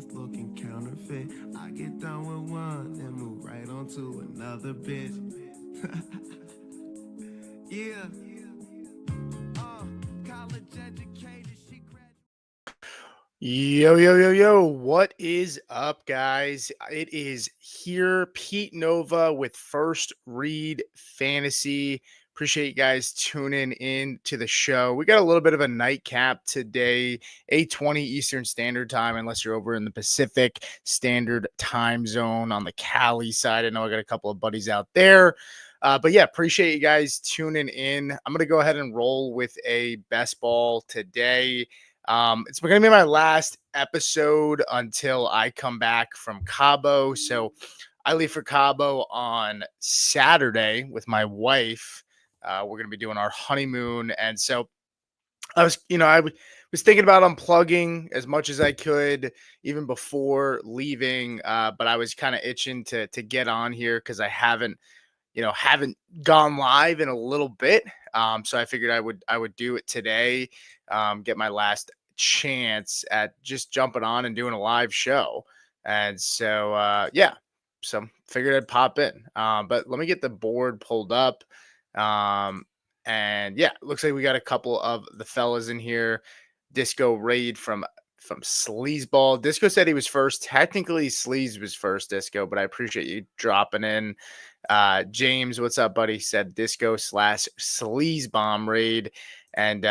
that's looking counterfeit. I get done with one, then move right on to another bitch. Yeah, college educated, she graduated. Yo, yo, yo, yo. What is up, guys? It is here, Pete Nova with First Read Fantasy. Appreciate you guys tuning in to the show. We got a little bit of a nightcap today, 8:20 Eastern Standard Time, unless you're over in the Pacific Standard Time Zone on the Cali side. I know I got a couple of buddies out there. But yeah, appreciate you guys tuning in. I'm going to go ahead and roll with a best ball today. It's going to be my last episode until I come back from Cabo. So I leave for Cabo on Saturday with my wife. We're going to be doing our honeymoon. And so I was thinking about unplugging as much as I could even before leaving. But I was kind of itching to get on here because I haven't gone live in a little bit. So I figured I would do it today, get my last chance at just jumping on and doing a live show. And so yeah, so figured I'd pop in. But let me get the board pulled up. Um, and yeah, looks like we got a couple of the fellas in here. Disco Raid from Sleazeball. Disco said he was first. Technically, Sleaze was first, Disco, but I appreciate you dropping in. James, what's up, buddy? Said Disco / Sleaze Bomb Raid. And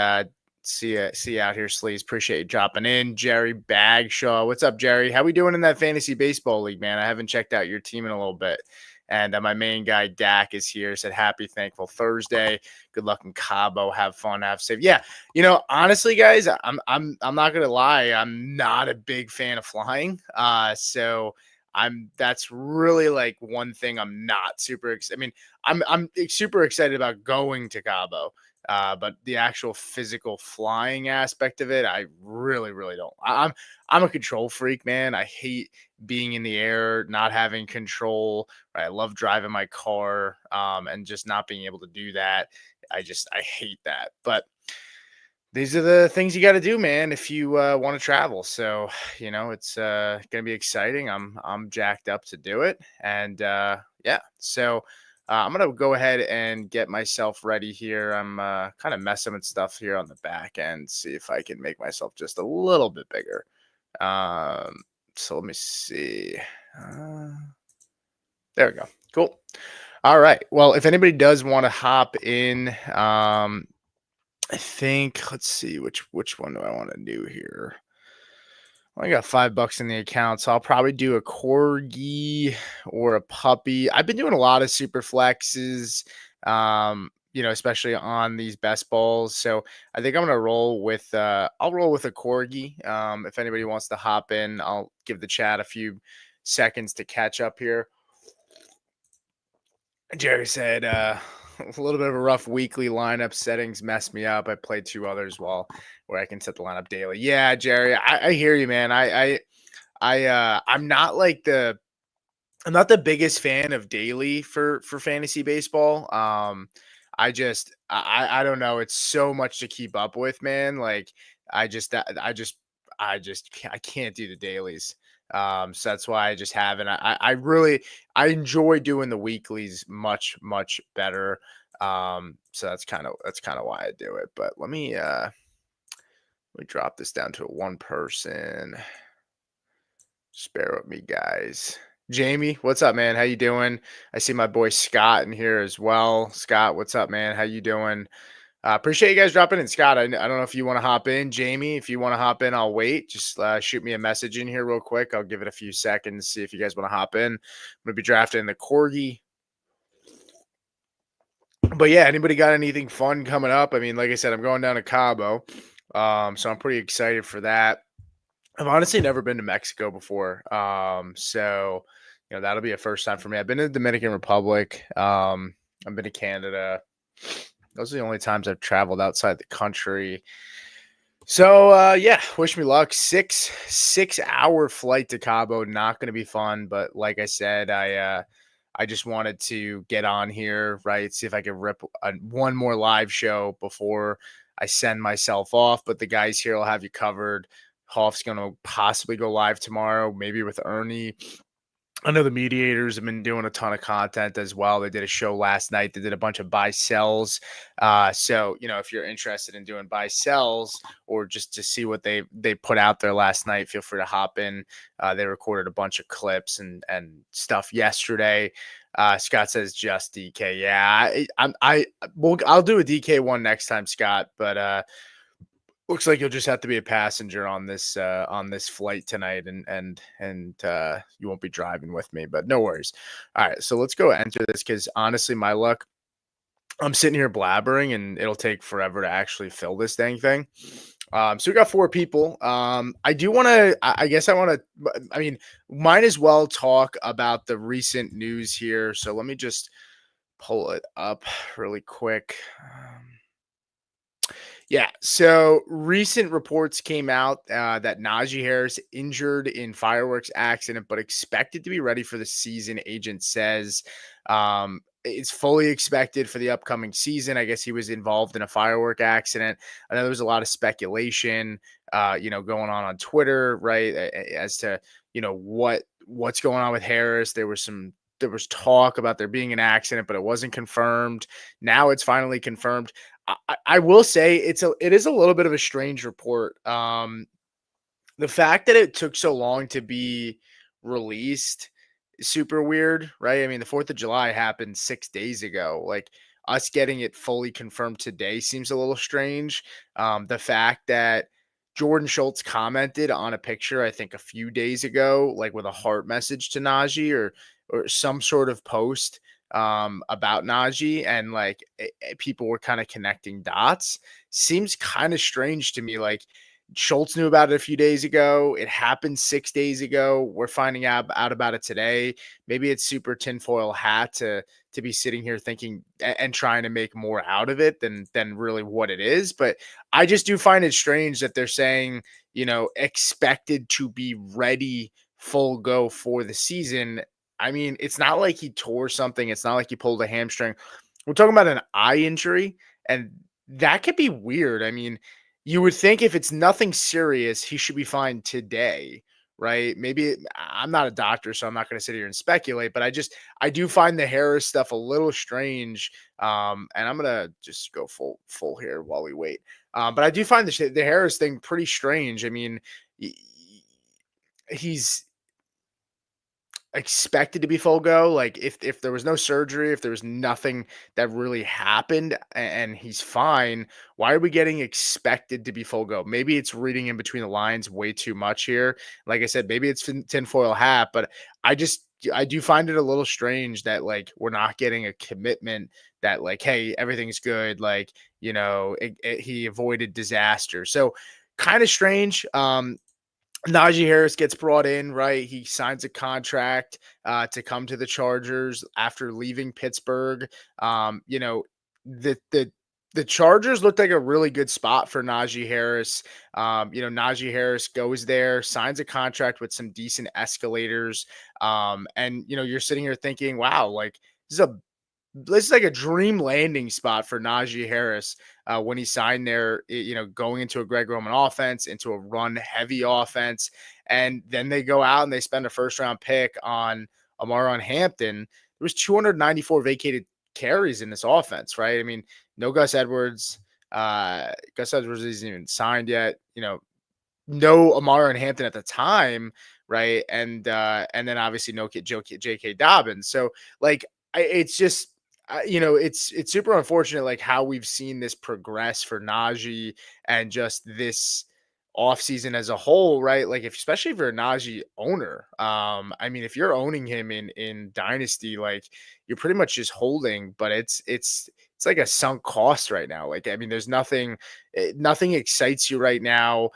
see you out here, Sleaze. Appreciate you dropping in. Jerry Bagshaw. What's up, Jerry? How we doing in that fantasy baseball league, man? I haven't checked out your team in a little bit. And my main guy Dak is here. Said happy thankful Thursday. Good luck in Cabo. Have fun. Have safe. Yeah, honestly, guys, I'm not gonna lie. I'm not a big fan of flying. So that's really like one thing I'm not super. I mean, I'm super excited about going to Cabo. But the actual physical flying aspect of it, I really, really don't. I'm a control freak, man. I hate being in the air, not having control. Right? I love driving my car, and just not being able to do that. I hate that. But these are the things you got to do, man, if you want to travel. So, it's gonna be exciting. I'm jacked up to do it, and yeah. So I'm gonna go ahead and get myself ready here. I'm kind of messing with stuff here on the back end. See if I can make myself just a little bit bigger. So let me see. Uh, there we go. Cool. All right. Well, if anybody does want to hop in, I think let's see which one do I want to do here. Well, I got $5 in the account, so I'll probably do a corgi or a puppy. I've been doing a lot of super flexes, especially on these best balls. So I think I'm gonna roll with I'll roll with a corgi. If anybody wants to hop in, I'll give the chat a few seconds to catch up here. Jerry said a little bit of a rough weekly lineup settings messed me up. I played two others where I can set the lineup daily. Yeah, Jerry, I hear you, man. I'm not the biggest fan of daily for fantasy baseball. I don't know. It's so much to keep up with, man. Like I can't do the dailies. So that's why I just haven't. I enjoy doing the weeklies much, much better. So that's kind of why I do it. But let me drop this down to a one person. Just bear with me, guys. Jamie, what's up, man? How you doing? I see my boy Scott in here as well. Scott, what's up, man? How you doing? Appreciate you guys dropping in. Scott, I don't know if you want to hop in. Jamie, if you want to hop in, I'll wait. Just shoot me a message in here real quick. I'll give it a few seconds, see if you guys want to hop in. I'm going to be drafting the corgi. But yeah, anybody got anything fun coming up? I mean, like I said, I'm going down to Cabo. So I'm pretty excited for that. I've honestly never been to Mexico before. So that'll be a first time for me. I've been to the Dominican Republic. I've been to Canada. Those are the only times I've traveled outside the country. So yeah, wish me luck. 6-hour flight to Cabo, not going to be fun. But like I said, I just wanted to get on here, right? See if I could rip one more live show before I send myself off. But the guys here will have you covered. Hoff's going to possibly go live tomorrow, maybe with Ernie. I know the mediators have been doing a ton of content as well. They did a show last night. They did a bunch of buy sells. So if you're interested in doing buy sells or just to see what they put out there last night, feel free to hop in. They recorded a bunch of clips and stuff yesterday. Scott says just DK. Yeah, I'll do a DK one next time, Scott. But looks like you'll just have to be a passenger on this flight tonight, and you won't be driving with me. But no worries. All right, so let's go enter this because honestly, my luck, I'm sitting here blabbering, and it'll take forever to actually fill this dang thing. So we got 4 people. I do want to. I guess I want to. I mean, might as well talk about the recent news here. So let me just pull it up really quick. Yeah, so recent reports came out that Najee Harris injured in fireworks accident, but expected to be ready for the season. Agent says it's fully expected for the upcoming season. I guess he was involved in a firework accident. I know there was a lot of speculation, going on Twitter, right, as to what's going on with Harris. There was talk about there being an accident, but it wasn't confirmed. Now it's finally confirmed. I will say it is a little bit of a strange report. The fact that it took so long to be released is super weird, right? I mean, the 4th of July happened 6 days ago. Like us getting it fully confirmed today seems a little strange. The fact that Jordan Schultz commented on a picture, I think a few days ago, like with a heart message to Najee or some sort of post about Najee, and like people were kind of connecting dots. Seems kind of strange to me. Like Schultz knew about it a few days ago. It happened 6 days ago. We're finding out about it today. Maybe it's super tinfoil hat to be sitting here thinking and trying to make more out of it than really what it is. But I just do find it strange that they're saying, expected to be ready full go for the season. I mean, it's not like he tore something. It's not like he pulled a hamstring. We're talking about an eye injury, and that could be weird. I mean, you would think if it's nothing serious, he should be fine today, right? Maybe I'm not a doctor, so I'm not going to sit here and speculate, but I do find the Harris stuff a little strange. And I'm gonna just go full here while we wait. But I do find the Harris thing pretty strange. I mean, he's expected to be full go. Like if there was no surgery, if there was nothing that really happened and he's fine, why are we getting expected to be full go? Maybe it's reading in between the lines way too much here. Like I said, maybe it's tinfoil hat, but I do find it a little strange that like we're not getting a commitment that like, hey, everything's good. Like, he avoided disaster. So kind of strange. Najee Harris gets brought in, right? He signs a contract to come to the Chargers after leaving Pittsburgh. The Chargers looked like a really good spot for Najee Harris. Najee Harris goes there, signs a contract with some decent escalators. And you're sitting here thinking, wow, like this is like a dream landing spot for Najee Harris when he signed there, going into a Greg Roman offense, into a run heavy offense. And then they go out and they spend a 1st-round pick on Amaron Hampton. There was 294 vacated carries in this offense, right? I mean, no Gus Edwards. Gus Edwards isn't even signed yet. No Amaron Hampton at the time, right? And then obviously no J.K. Dobbins. So like, it's just it's super unfortunate like how we've seen this progress for Najee and just this offseason as a whole, right? Like especially if you're a Najee owner. I mean, if you're owning him in Dynasty, like you're pretty much just holding, but it's like a sunk cost right now. Like, I mean, there's nothing excites you right now.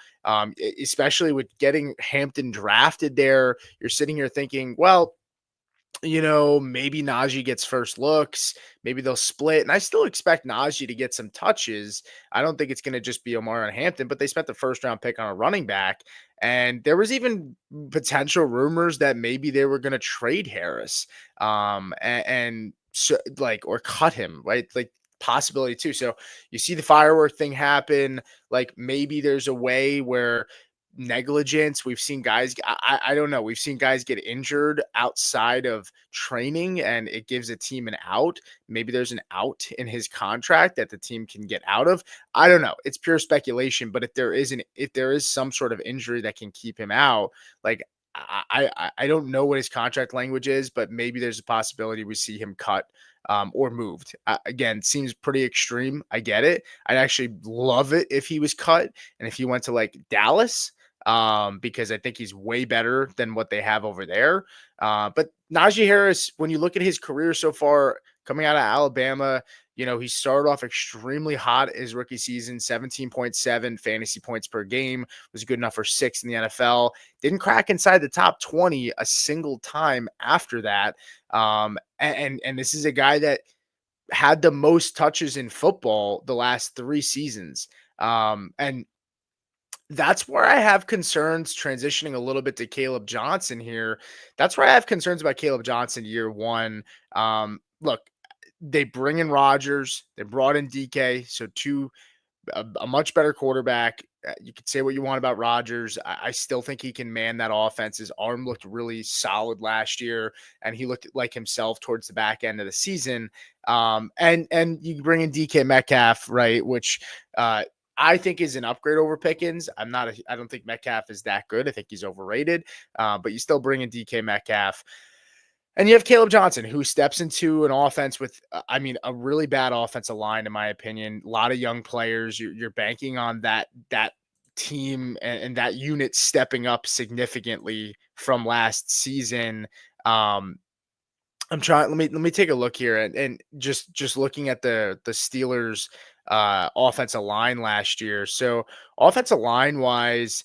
Especially with getting Hampton drafted there, you're sitting here thinking, well, maybe Najee gets first looks. Maybe they'll split. And I still expect Najee to get some touches. I don't think it's going to just be Omar and Hampton, but they spent the 1st-round pick on a running back. And there was even potential rumors that maybe they were going to trade Harris and so like, or cut him, right? Like possibility too. So you see the firework thing happen. Like maybe there's a way where negligence. We've seen guys, I don't know. We've seen guys get injured outside of training and it gives a team an out. Maybe there's an out in his contract that the team can get out of. I don't know. It's pure speculation, but if there is some sort of injury that can keep him out, like I don't know what his contract language is, but maybe there's a possibility we see him cut or moved. Again, seems pretty extreme. I get it. I'd actually love it if he was cut and if he went to like Dallas, because I think he's way better than what they have over there. But Najee Harris, when you look at his career so far, coming out of Alabama, he started off extremely hot his rookie season, 17.7 fantasy points per game, was good enough for 6 in the NFL. Didn't crack inside the top 20 a single time after that. And this is a guy that had the most touches in football the last 3 seasons. And that's where I have concerns transitioning a little bit to Caleb Johnson here. That's where I have concerns about Caleb Johnson year one. Look, they bring in Rodgers, they brought in DK, so a much better quarterback. You could say what you want about Rodgers. I still think he can man that offense. His arm looked really solid last year, and he looked like himself towards the back end of the season. And you bring in DK Metcalf, right? Which I think is an upgrade over Pickens. I don't think Metcalf is that good. I think he's overrated. But you still bring in DK Metcalf. And you have Caleb Johnson, who steps into an offense with, a really bad offensive line, in my opinion. A lot of young players. You're banking on that team and that unit stepping up significantly from last season. I'm trying. Let me take a look here, and just looking at the Steelers' offensive line last year. So offensive line wise,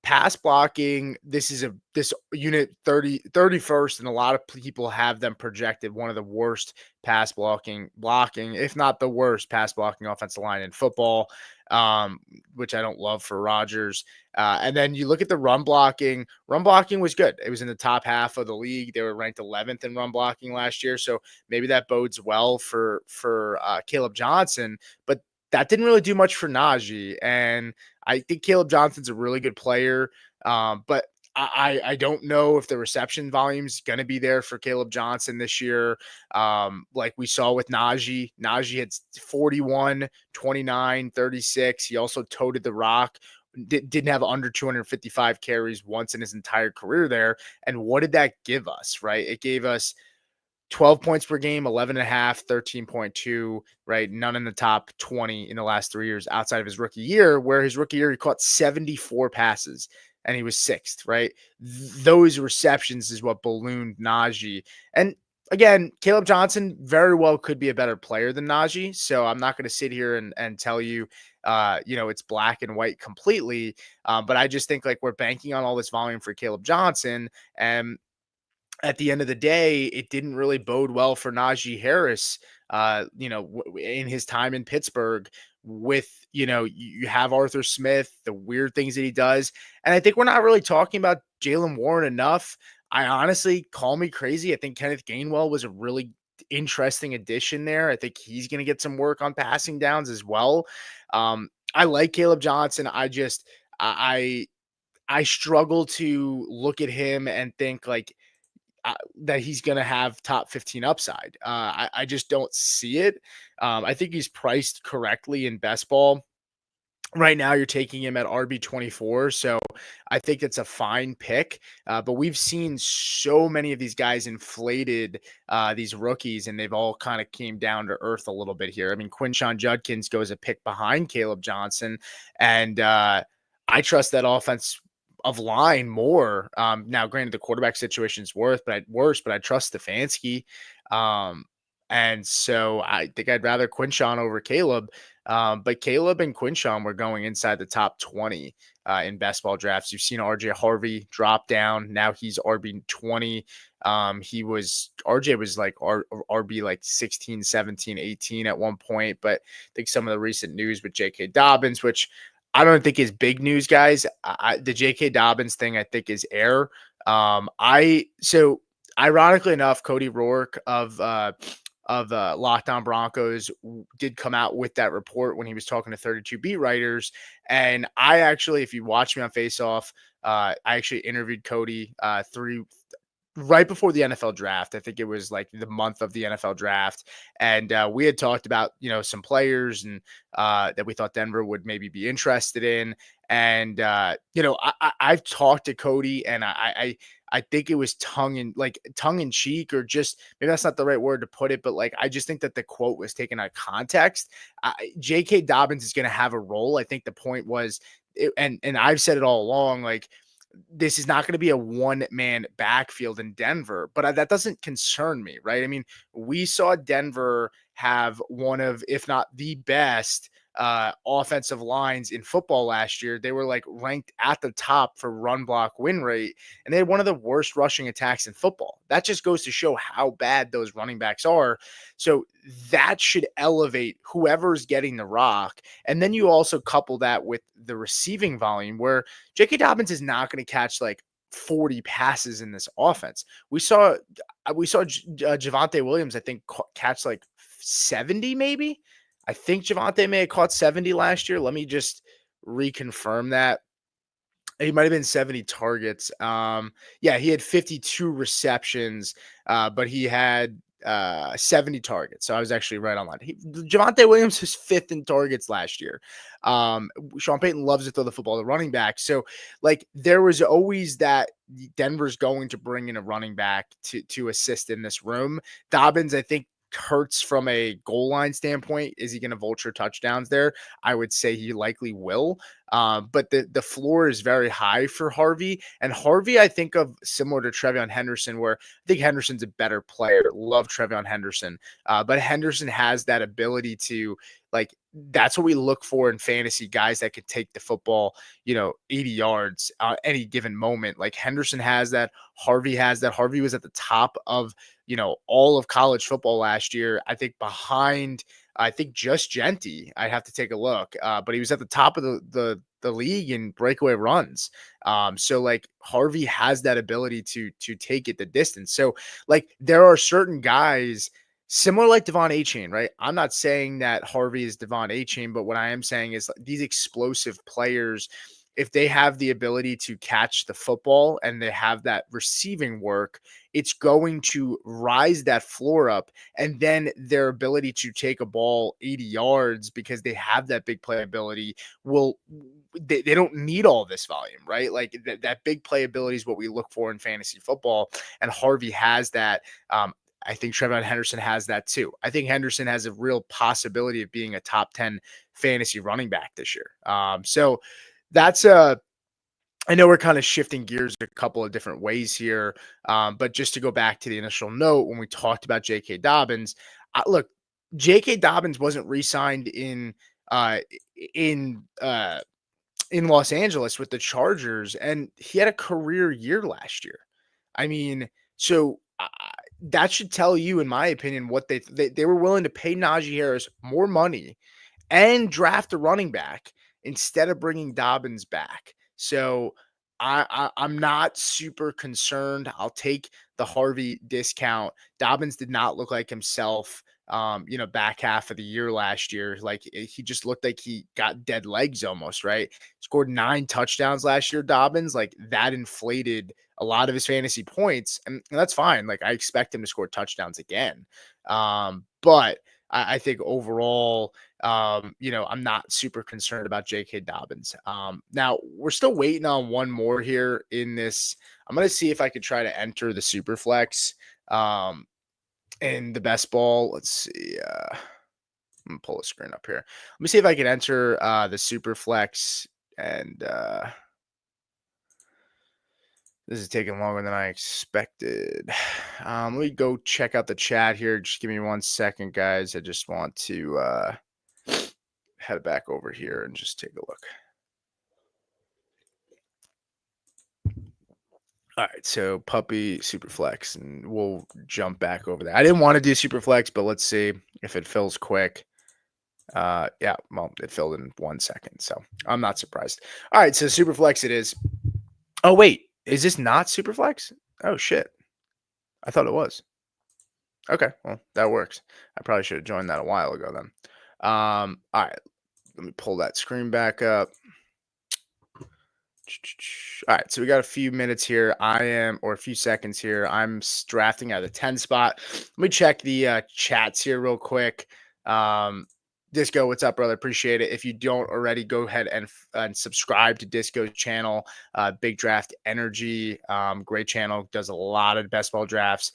pass blocking. This unit 31st, and a lot of people have them projected one of the worst pass blocking, if not the worst pass blocking offensive line in football. Which I don't love for Rodgers. And then you look at the run blocking. Run blocking was good. It was in the top half of the league. They were ranked 11th in run blocking last year. So maybe that bodes well for Caleb Johnson. But that didn't really do much for Najee. And I think Caleb Johnson's a really good player. But I don't know if the reception volume is going to be there for Caleb Johnson this year. Like we saw with Najee. Najee had 41, 29, 36. He also toted the rock. Didn't have under 255 carries once in his entire career there. And what did that give us, right? It gave us 12 points per game, 11.5, 13.2, right? None in the top 20 in the last 3 years outside of his rookie year, where his rookie year, he caught 74 passes and he was 6th, right? Those receptions is what ballooned Najee. And again, Caleb Johnson very well could be a better player than Najee. So I'm not going to sit here and tell you, it's black and white completely. But I just think like we're banking on all this volume for Caleb Johnson. And at the end of the day, it didn't really bode well for Najee Harris, in his time in Pittsburgh with, you have Arthur Smith, the weird things that he does. And I think we're not really talking about Jaylen Warren enough. I honestly, call me crazy, I think Kenneth Gainwell was a really interesting addition there. I think he's going to get some work on passing downs as well. I like Caleb Johnson. I struggle to look at him and think like, that he's going to have top 15 upside. I just don't see it. I think he's priced correctly in best ball. Right now, you're taking him at RB24, so I think it's a fine pick. But we've seen so many of these guys inflated, these rookies, and they've all kind of came down to earth a little bit here. I mean, Quinshon Judkins goes a pick behind Caleb Johnson, and I trust that offense of line more. Now, granted, the quarterback situation is worse, but I trust Stefanski. And so I think I'd rather Quinshon over Caleb. But Caleb and Quinshon were going inside the top 20 in best ball drafts. You've seen RJ Harvey drop down. Now he's RB20. RJ was like RB like 16, 17, 18 at one point. But I think some of the recent news with J.K. Dobbins, which I don't think is big news, guys. The J.K. Dobbins thing, I think, is air. So ironically enough, Cody Rourke of of Lockdown Broncos did come out with that report when he was talking to 32 beat writers. And I actually, if you watch me on Face Off, I actually interviewed Cody right before the NFL draft. I think it was like the month of the NFL draft. And we had talked about, some players and that we thought Denver would maybe be interested in. And, I've talked to Cody and I think it was tongue in cheek, or just maybe that's not the right word to put it, but like I just think that the quote was taken out of context. J.K. Dobbins is going to have a role. I think the point was, and I've said it all along, like this is not going to be a one-man backfield in Denver, but that doesn't concern me, right? I mean, we saw Denver have one of, if not the best, offensive lines in football last year. They were like ranked at the top for run block win rate, and they had one of the worst rushing attacks in football. That just goes to show how bad those running backs are. So that should elevate whoever's getting the rock. And then you also couple that with the receiving volume, where J.K. Dobbins is not going to catch like 40 passes in this offense. We saw Javonte Williams, I think, catch like 70 maybe. I think Javonte may have caught 70 last year. Let me just reconfirm that. He might have been 70 targets. Yeah, he had 52 receptions, but he had 70 targets. So I was actually right on line. Javonte Williams was fifth in targets last year. Sean Payton loves to throw the football to running back. So like there was always that Denver's going to bring in a running back to assist in this room. Dobbins, I think, hurts from a goal line standpoint. Is he going to vulture touchdowns there? I would say he likely will. But the floor is very high for Harvey. And Harvey, I think of similar to Trevion Henderson, where I think Henderson's a better player. Love Trevion Henderson. But Henderson has that ability to, like, that's what we look for in fantasy, guys that could take the football, 80 yards any given moment. Like Henderson has that. Harvey has that. Harvey was at the top of, all of college football last year. I think behind, I think just Genty. I'd have to take a look, but he was at the top of the league in breakaway runs. So like Harvey has that ability to take it the distance. So like there are certain guys similar like Devon Achane, right? I'm not saying that Harvey is Devon Achane, but what I am saying is these explosive players, if they have the ability to catch the football and they have that receiving work, it's going to rise that floor up. And then their ability to take a ball 80 yards because they have that big playability they don't need all this volume, right? Like that big playability is what we look for in fantasy football. And Harvey has that. I think Trevion Henderson has that too. I think Henderson has a real possibility of being a top 10 fantasy running back this year. So that's I know we're kind of shifting gears a couple of different ways here, but just to go back to the initial note when we talked about J.K. Dobbins, look, J.K. Dobbins wasn't re-signed in Los Angeles with the Chargers, and he had a career year last year. I mean, so that should tell you, in my opinion, what they were willing to pay Najee Harris more money and draft a running back instead of bringing Dobbins back. So I'm not super concerned. I'll take the Harvey discount. Dobbins did not look like himself. Back half of the year last year, like he just looked like he got dead legs almost, right? Scored 9 touchdowns last year, Dobbins, like that inflated a lot of his fantasy points, and that's fine. Like I expect him to score touchdowns again. But I think overall, I'm not super concerned about J.K. Dobbins. Now we're still waiting on one more here in this. I'm going to see if I could try to enter the super flex in the best ball. Let's see. I'm going to pull a screen up here. Let me see if I can enter the super flex, and this is taking longer than I expected. Let me go check out the chat here. Just give me 1 second, guys. I just want to head back over here and just take a look. All right, so Puppy Superflex, and we'll jump back over there. I didn't want to do Superflex, but let's see if it fills quick. Yeah, well, it filled in 1 second, so I'm not surprised. All right, so Superflex it is. Oh, wait. Is this not Superflex? Oh, shit. I thought it was. Okay, well, that works. I probably should have joined that a while ago then. All right, let me pull that screen back up. All right, so we got a few minutes here. Or a few seconds here. Drafting at the 10 spot. Let me check the chats here real quick. Disco, what's up, brother? Appreciate it. If you don't already, go ahead and subscribe to Disco's channel. Big Draft Energy, great channel. Does a lot of best ball drafts.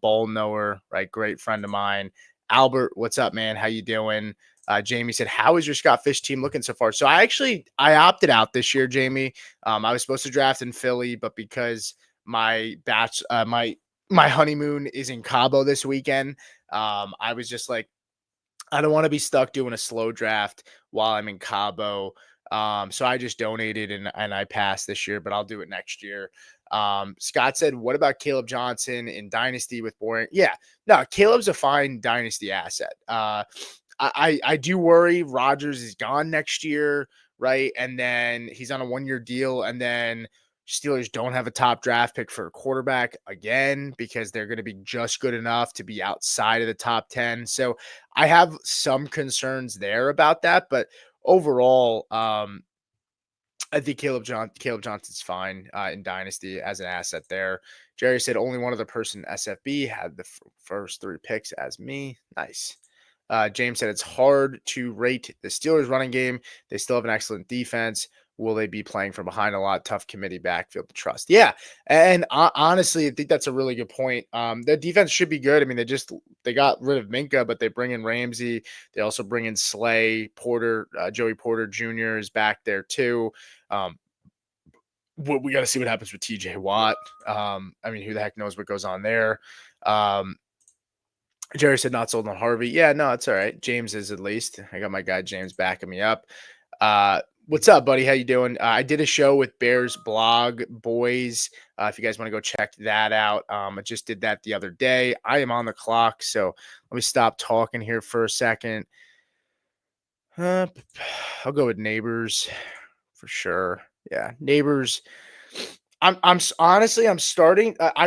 Ball knower, right? Great friend of mine. Albert, what's up, man? How you doing? Jamie said, "How is your Scott Fish team looking so far?" So I opted out this year, Jamie. I was supposed to draft in Philly, but because my my honeymoon is in Cabo this weekend, I was just like, I don't want to be stuck doing a slow draft while I'm in Cabo. So I just donated and I passed this year, but I'll do it next year. Scott said, "What about Caleb Johnson in Dynasty with boring?" Yeah, no, Caleb's a fine Dynasty asset. I do worry Rodgers is gone next year, right? And then he's on a 1-year deal, and then Steelers don't have a top draft pick for a quarterback again because they're going to be just good enough to be outside of the top 10. So I have some concerns there about that, but overall, I think Caleb Johnson's fine in Dynasty as an asset there. Jerry said only one other person in SFB had the first 3 picks as me. Nice. James said it's hard to rate the Steelers running game. They still have an excellent defense. Will they be playing from behind a lot? Tough committee backfield to trust. Yeah, and honestly, I think that's a really good point. Their defense should be good. I mean, they got rid of Minka, but they bring in Ramsey. They also bring in Slay Porter. Joey Porter Jr. is back there too. Um, we got to see what happens with TJ Watt. I mean, who the heck knows what goes on there? Jerry said not sold on Harvey. Yeah, no, it's all right. James is at least. I got my guy James backing me up. What's up, buddy? How you doing? I did a show with Bears Blog Boys. If you guys want to go check that out, I just did that the other day. I am on the clock, so let me stop talking here for a second. I'll go with Neighbors for sure. Yeah, Neighbors. Honestly, I'm starting. I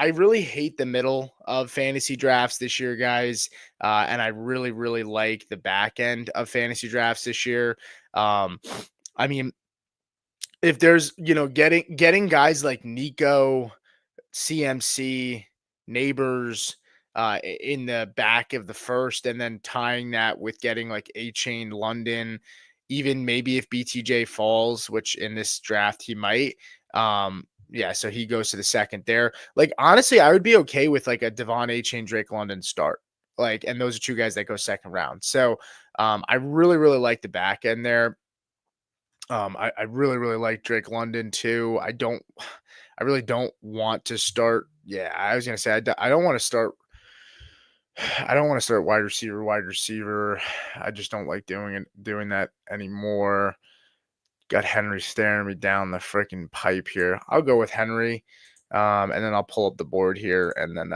really hate the middle of fantasy drafts this year, guys. And I really like the back end of fantasy drafts this year. Um, I mean, if there's getting guys like Nico, CMC, Neighbors in the back of the first, and then tying that with getting like A Chain London, even maybe if BTJ falls, which in this draft he might. Yeah, so he goes to the second there. Like, honestly, I would be okay with like a Devon A Chain Drake London start. Like, and those are 2 guys that go second round. So I really like the back end there. I really like Drake London too. I really don't want to start. Yeah, I was gonna say I don't want to start. I don't want to start wide receiver, wide receiver. I just don't like doing that anymore. Got Henry staring me down the freaking pipe here. I'll go with Henry, and then I'll pull up the board here, and then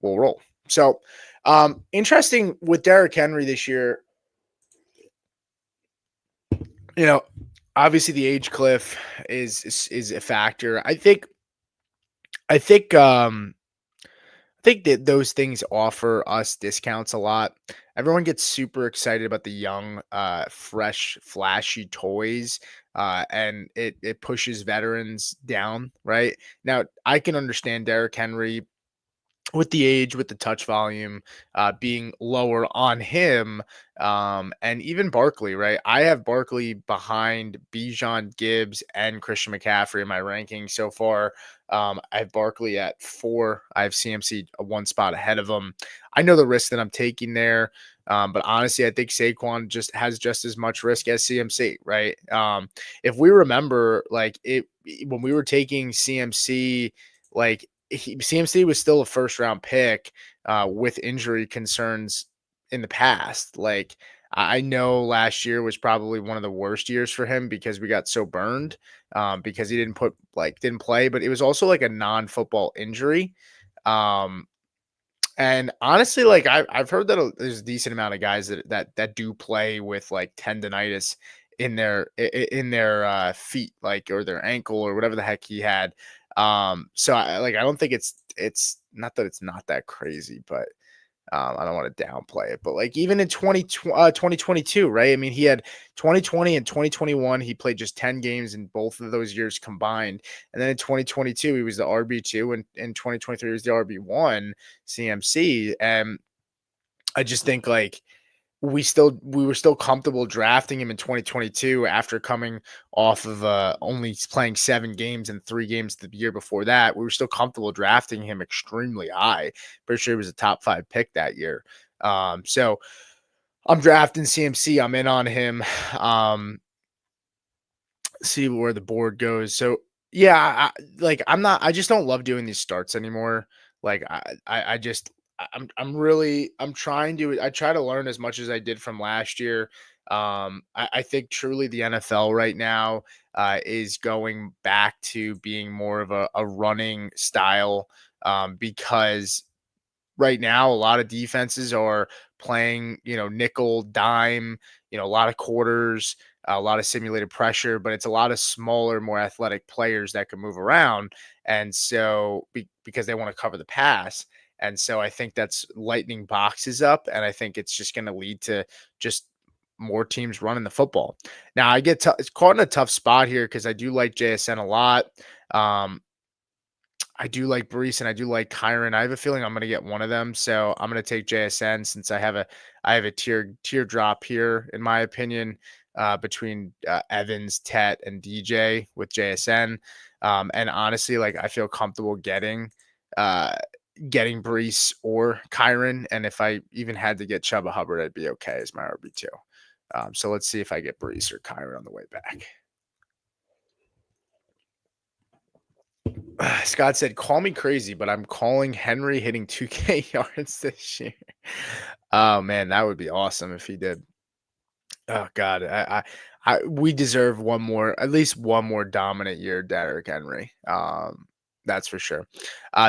we'll roll. So, interesting with Derrick Henry this year. You know, obviously the age cliff is a factor. I think that those things offer us discounts a lot. Everyone gets super excited about the young, fresh, flashy toys, and it pushes veterans down. Right now, I can understand Derrick Henry with the age, with the touch volume being lower on him, and even Barkley, right? I have Barkley behind Bijan Gibbs and Christian McCaffrey in my ranking so far. I have Barkley at 4. I have CMC 1 spot ahead of him. I know the risk that I'm taking there, but honestly, I think Saquon just has just as much risk as CMC, right? If we remember, like when we were taking CMC, like CMC was still a first round pick with injury concerns in the past. Like I know last year was probably one of the worst years for him because we got so burned because he didn't play, but it was also like a non-football injury. Um, and honestly, like I've heard that there's a decent amount of guys that do play with like tendonitis in their feet, like or their ankle or whatever the heck he had. So I don't think it's not that it's not that crazy, but I don't want to downplay it, but like even in 2022, right? I mean, he had 2020 and 2021, he played just 10 games in both of those years combined. And then in 2022, he was the RB2, and in 2023, he was the RB1 CMC. And I just think like we were still comfortable drafting him in 2022 after coming off of only playing 7 games and 3 games the year before that. We were still comfortable drafting him extremely high. Pretty sure he was a top 5 pick that year. So I'm drafting CMC. I'm in on him. Um, see where the board goes. So yeah, I'm not. I just don't love doing these starts anymore. Like I just I'm trying to I try to learn as much as I did from last year. I think truly the NFL right now is going back to being more of a running style, because right now a lot of defenses are playing, nickel, dime, a lot of quarters, a lot of simulated pressure, but it's a lot of smaller, more athletic players that can move around. And so because they want to cover the pass. And so I think that's lightening boxes up. And I think it's just going to lead to just more teams running the football. Now I get it's caught in a tough spot here because I do like JSN a lot. Um, I do like Brees and I do like Kyron. I have a feeling I'm going to get one of them, so I'm going to take JSN since I have a teardrop here in my opinion, between Evans, Tet, and DJ with JSN. And honestly, like I feel comfortable uh, getting Brees or Kyron, and if I even had to get Chuba Hubbard, I'd be okay as my RB2. So let's see if I get Brees or Kyron on the way back. Scott said, "Call me crazy, but I'm calling Henry hitting 2K yards this year." Oh man, that would be awesome if he did. Oh God, we deserve one more, at least one more dominant year, Derrick Henry. That's for sure.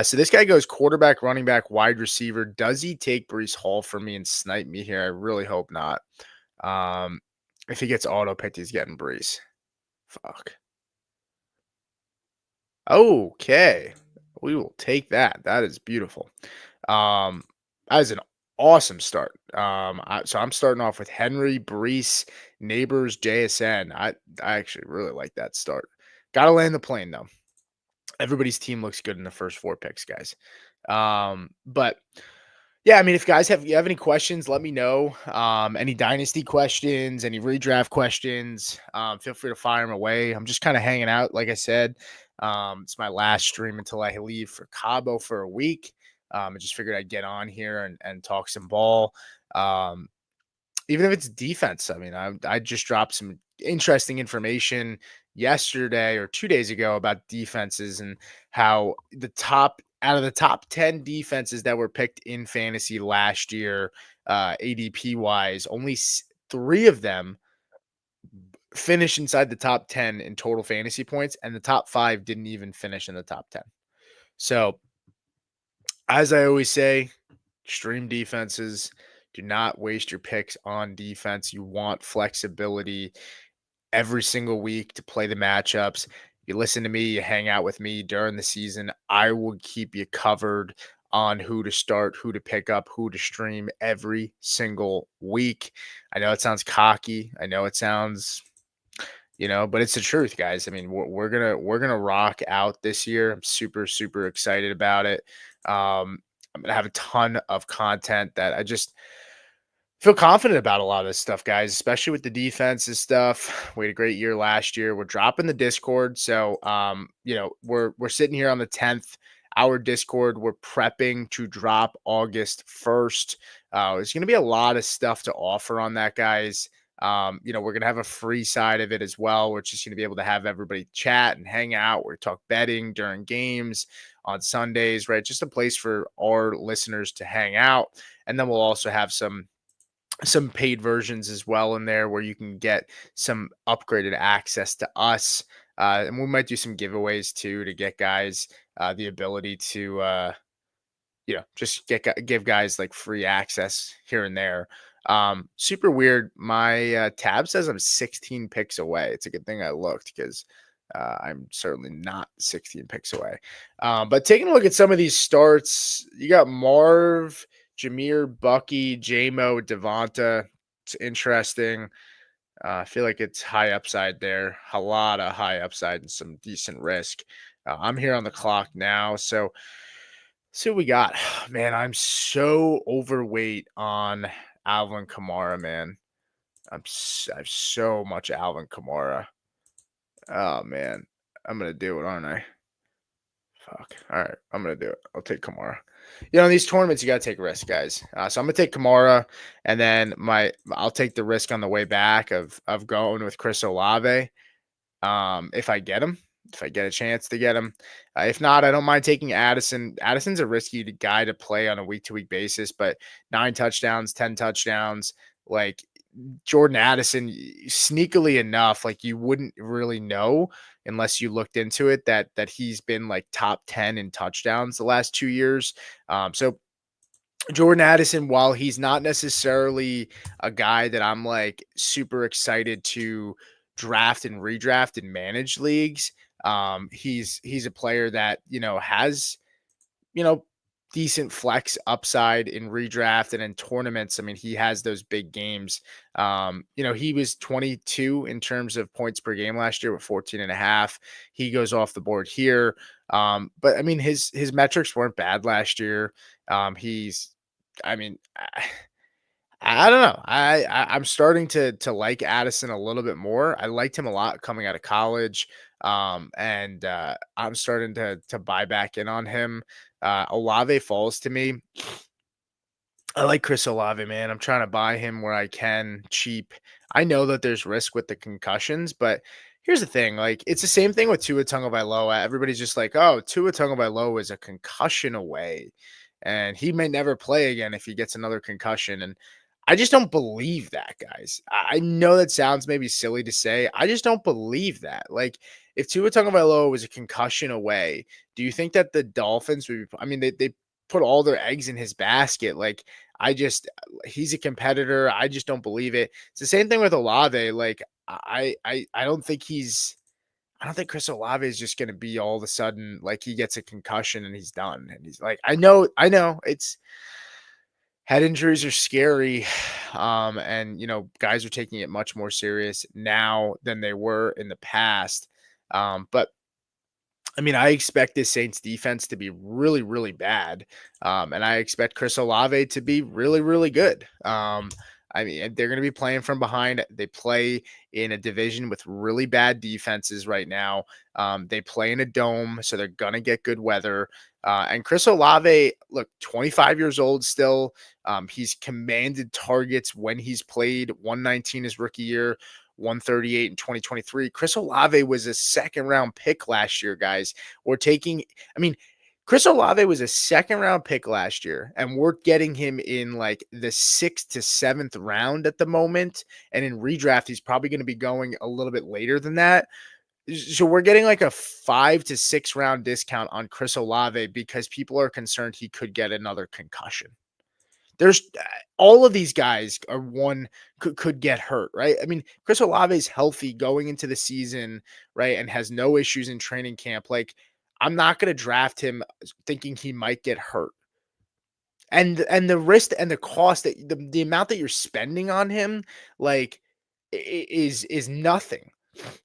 So this guy goes quarterback, running back, wide receiver. Does he take Brees Hall for me and snipe me here? I really hope not. Um, if he gets auto picked, he's getting Brees. Fuck. Okay. We will take that. That is beautiful. Um, that is an awesome start. So I'm starting off with Henry, Brees, Neighbors, JSN. I actually really like that start. Gotta land the plane though. Everybody's team looks good in the first 4 picks, guys. But yeah, I mean, if guys you have any questions, let me know. Any dynasty questions, any redraft questions, feel free to fire them away. I'm just kind of hanging out, like I said. It's my last stream until I leave for Cabo for a week. I just figured I'd get on here and talk some ball. Um, Even if it's defense. I mean, I just dropped some interesting information yesterday or 2 days ago about defenses and how the top out of the top 10 defenses that were picked in fantasy last year, ADP wise, only 3 of them finished inside the top 10 in total fantasy points, and the top 5 didn't even finish in the top 10. So, as I always say, extreme defenses. Do not waste your picks on defense. You want flexibility every single week to play the matchups. You listen to me, you hang out with me during the season. I will keep you covered on who to start, who to pick up, who to stream every single week. I know it sounds cocky. I know it sounds, but it's the truth, guys. I mean, we're gonna rock out this year. I'm super super excited about it. I'm gonna have a ton of content that I just feel confident about a lot of this stuff, guys, especially with the defenses stuff. We had a great year last year. We're dropping the Discord. So we're sitting here on the 10th. Our Discord, we're prepping to drop August 1st. There's gonna be a lot of stuff to offer on that, guys. We're gonna have a free side of it as well. We're just gonna be able to have everybody chat and hang out. We're talk betting during games on Sundays, right? Just a place for our listeners to hang out. And then we'll also have some paid versions as well in there where you can get some upgraded access to us. And we might do some giveaways too to get guys the ability to just give guys like free access here and there. Super weird. My tab says I'm 16 picks away. It's a good thing I looked because I'm certainly not 16 picks away. But taking a look at some of these starts, you got Marv, Jameer, Bucky, JMO, Devonta. It's interesting. I feel like it's high upside there, a lot of high upside and some decent risk. I'm here on the clock now, so see what we got. Man, I'm so overweight on Alvin Kamara, man. I have so much Alvin Kamara. Oh man, I'm gonna do it, aren't I? Fuck. All right, I'm gonna do it. I'll take Kamara. You know, in these tournaments, you gotta take risks, guys. So I'm gonna take Kamara, and then I'll take the risk on the way back of going with Chris Olave. If I get him, if I get a chance to get him. If not, I don't mind taking Addison. Addison's a risky guy to play on a week to week basis, but 9 touchdowns, 10 touchdowns, like Jordan Addison, sneakily enough, like you wouldn't really know unless you looked into it that he's been like top 10 in touchdowns the last 2 years. So Jordan Addison, while he's not necessarily a guy that I'm like super excited to draft and redraft and manage leagues, he's a player that has you know, decent flex upside in redraft and in tournaments. I mean, he has those big games. He was 22 in terms of points per game last year with 14 and a half. He goes off the board here. But I mean, his metrics weren't bad last year. He's, I mean, I don't know. I'm starting to like Addison a little bit more. I liked him a lot coming out of college. And I'm starting to buy back in on him. Olave falls to me. I like Chris Olave, man. I'm trying to buy him where I can cheap. I know that there's risk with the concussions, but here's the thing: like it's the same thing with Tua Tagovailoa. Everybody's just like, "Oh, Tua Tagovailoa is a concussion away, and he may never play again if he gets another concussion." And I just don't believe that, guys. I know that sounds maybe silly to say. I just don't believe that. Like, if Tua Tagovailoa was a concussion away, do you think that the Dolphins would be? I mean, they put all their eggs in his basket. Like, he's a competitor. I just don't believe it. It's the same thing with Olave. Like, I don't think I don't think Chris Olave is just going to be all of a sudden like he gets a concussion and he's done. And he's like, I know it's head injuries are scary. And guys are taking it much more serious now than they were in the past. But I mean, I expect this Saints defense to be really, really bad. And I expect Chris Olave to be really, really good. I mean, they're going to be playing from behind. They play in a division with really bad defenses right now. They play in a dome, so they're going to get good weather. And Chris Olave, look, 25 years old still. He's commanded targets when he's played. 119 his rookie year, 138 in 2023. Chris Olave was a second round pick last year, guys. I mean, Chris Olave was a second round pick last year, and we're getting him in like the 6th to 7th round at the moment. And in redraft, he's probably going to be going a little bit later than that. So we're getting like a 5 to 6 round discount on Chris Olave because people are concerned he could get another concussion. There's all of these guys are one could get hurt, right? I mean, Chris Olave is healthy going into the season, right, and has no issues in training camp. Like, I'm not going to draft him thinking he might get hurt. And the risk and the cost that the amount that you're spending on him, like, is nothing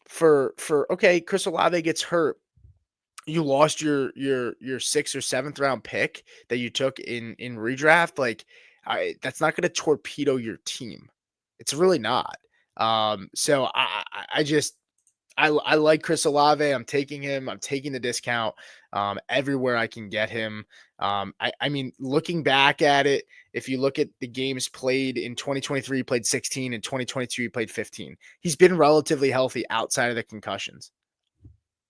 for okay. Chris Olave gets hurt, you lost your 6th or 7th round pick that you took in redraft. Like, that's not going to torpedo your team. It's really not. So I just I like Chris Olave. I'm taking him. I'm taking the discount everywhere I can get him. I mean, looking back at it, if you look at the games played in 2023, he played 16. In 2022, he played 15. He's been relatively healthy outside of the concussions.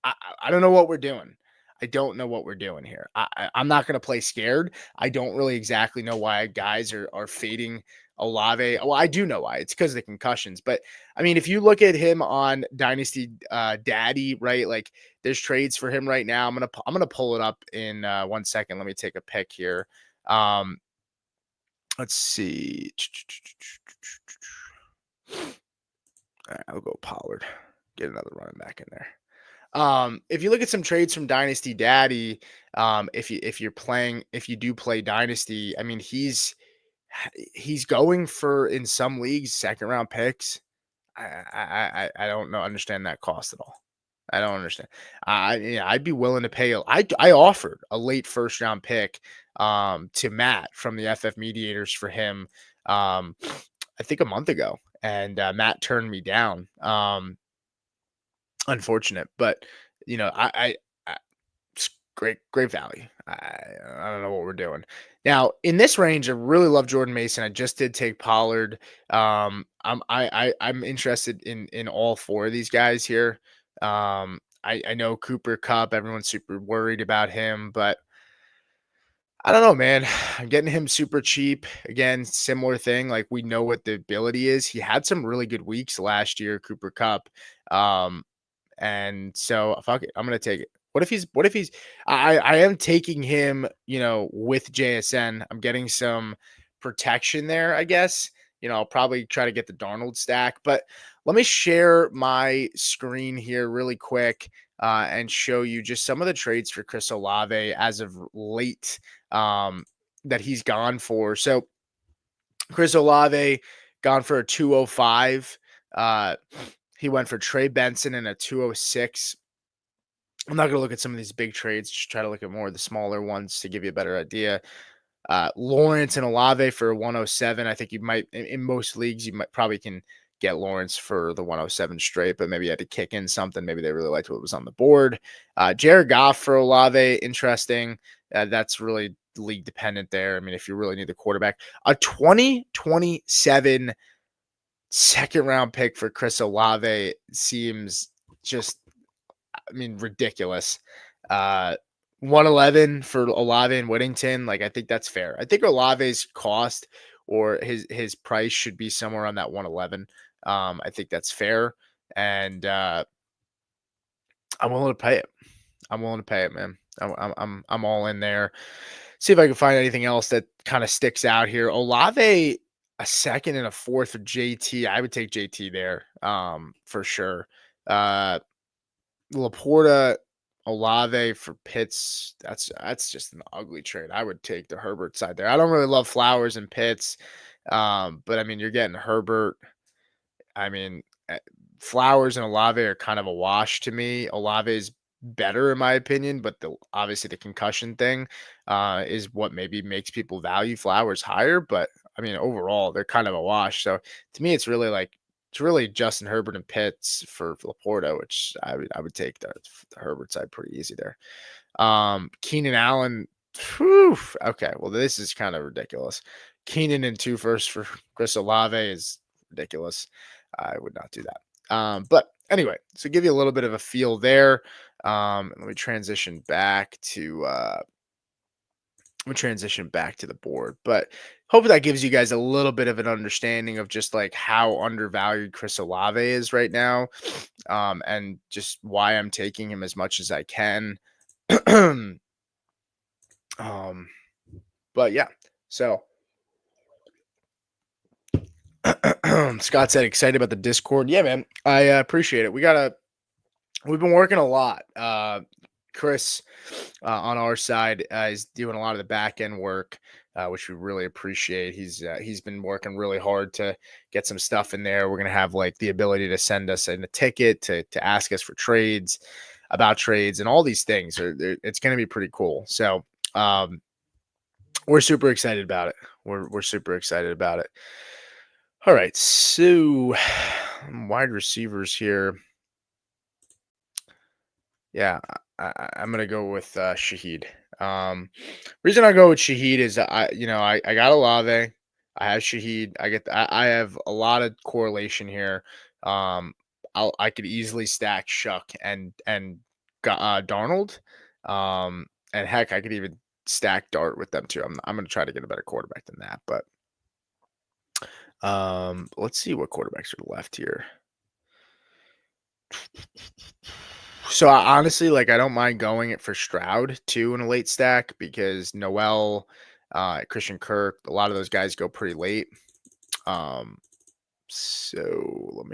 I don't know what we're doing. I don't know what we're doing here. I'm not going to play scared. I don't really exactly know why guys are fading Olave. Well, I do know why. It's because of the concussions. But I mean, if you look at him on Dynasty Daddy, right? Like, there's trades for him right now. I'm gonna pull it up in 1 second. Let me take a pick here. Um, let's see. All right, I'll go Pollard. Get another running back in there. If you look at some trades from Dynasty Daddy, if you do play Dynasty, I mean he's going for, in some leagues, second round picks. I don't know understand that cost at all. I don't understand. Yeah, I'd be willing to pay. I offered a late first round pick to Matt from the FF Mediators for him. I think a month ago, and Matt turned me down. Unfortunate, but I it's great value. I don't know what we're doing. Now, in this range, I really love Jordan Mason. I just did take Pollard. I'm interested in all four of these guys here. I know Cooper Cup, everyone's super worried about him, but I don't know, man. I'm getting him super cheap. Again, similar thing. Like, we know what the ability is. He had some really good weeks last year, Cooper Cup. Um, and so fuck it, I'm gonna take it. What if he's I am taking him, with JSN. I'm getting some protection there, I guess. I'll probably try to get the Darnold stack, but let me share my screen here really quick and show you just some of the trades for Chris Olave as of late that he's gone for. So Chris Olave gone for a 205. Uh, he went for Trey Benson and a 206. I'm not going to look at some of these big trades. Just try to look at more of the smaller ones to give you a better idea. Lawrence and Olave for 107. I think you might, in most leagues, you might probably can get Lawrence for the 107 straight, but maybe you had to kick in something. Maybe they really liked what was on the board. Jared Goff for Olave, interesting. That's really league dependent there. I mean, if you really need the quarterback, a 2027 second round pick for Chris Olave seems just, ridiculous. 111 for Olave and Whittington. Like, I think that's fair. I think Olave's cost or his price should be somewhere on that 111. I think that's fair. And I'm willing to pay it. I'm willing to pay it, man. I'm all in there. See if I can find anything else that kind of sticks out here. Olave, a second and a fourth for JT. I would take JT there, for sure. Laporta, Olave for Pitts. That's just an ugly trade. I would take the Herbert side there. I don't really love Flowers and Pitts, but I mean, you're getting Herbert. I mean, Flowers and Olave are kind of a wash to me. Olave is better in my opinion, but obviously the concussion thing is what maybe makes people value Flowers higher. But I mean, overall, they're kind of a wash. So to me, it's really Justin Herbert and Pitts for Laporta, which I would take the Herbert side pretty easy there. Keenan Allen. Whew, okay, well, this is kind of ridiculous. Keenan and 2 firsts for Chris Olave is ridiculous. I would not do that. But anyway, so give you a little bit of a feel there. Let me transition back to the board, but hopefully that gives you guys a little bit of an understanding of just like how undervalued Chris Olave is right now, and just why I'm taking him as much as I can. But yeah, so Scott said excited about the Discord. Yeah, man, I appreciate it. We've been working a lot. Chris on our side is doing a lot of the back end work, which we really appreciate. He's been working really hard to get some stuff in there. We're gonna have like the ability to send us in a ticket to ask us for trades, about trades, and all these things. It's gonna be pretty cool. So we're super excited about it. We're super excited about it. All right, so wide receivers here. Yeah, I'm gonna go with Shaheed. Reason I go with Shaheed is I got Olave, I have Shaheed, I have a lot of correlation here. I could easily stack Shuck and Darnold, and heck, I could even stack Dart with them too. I'm gonna try to get a better quarterback than that, but let's see what quarterbacks are left here. So honestly, like, I don't mind going it for Stroud too in a late stack because Noel, Christian Kirk, a lot of those guys go pretty late. So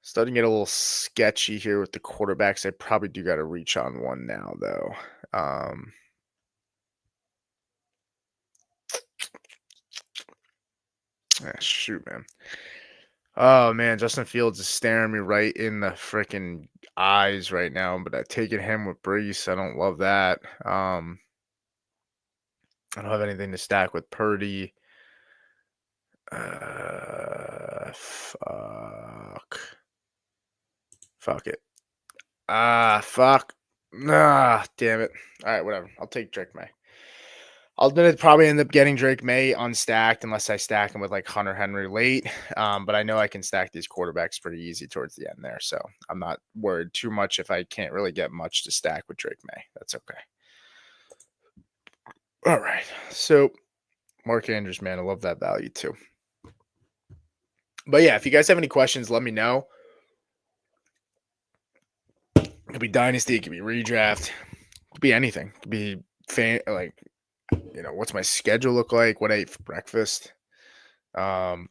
Starting to get a little sketchy here with the quarterbacks. I probably do got to reach on one now, though. Shoot, man. Oh man, Justin Fields is staring me right in the freaking eyes right now. But I taking him with Brees. I don't love that. I don't have anything to stack with Purdy. Fuck. Fuck it. Fuck. Nah, damn it. All right, whatever. I'll take Drake May. I'll then probably end up getting Drake May unstacked unless I stack him with like Hunter Henry late. But I know I can stack these quarterbacks pretty easy towards the end there. So I'm not worried too much if I can't really get much to stack with Drake May. That's okay. All right. So Mark Andrews, man, I love that value too. But yeah, if you guys have any questions, let me know. It could be Dynasty, it could be redraft, it could be anything. It could be like, what's my schedule look like? What I ate for breakfast? You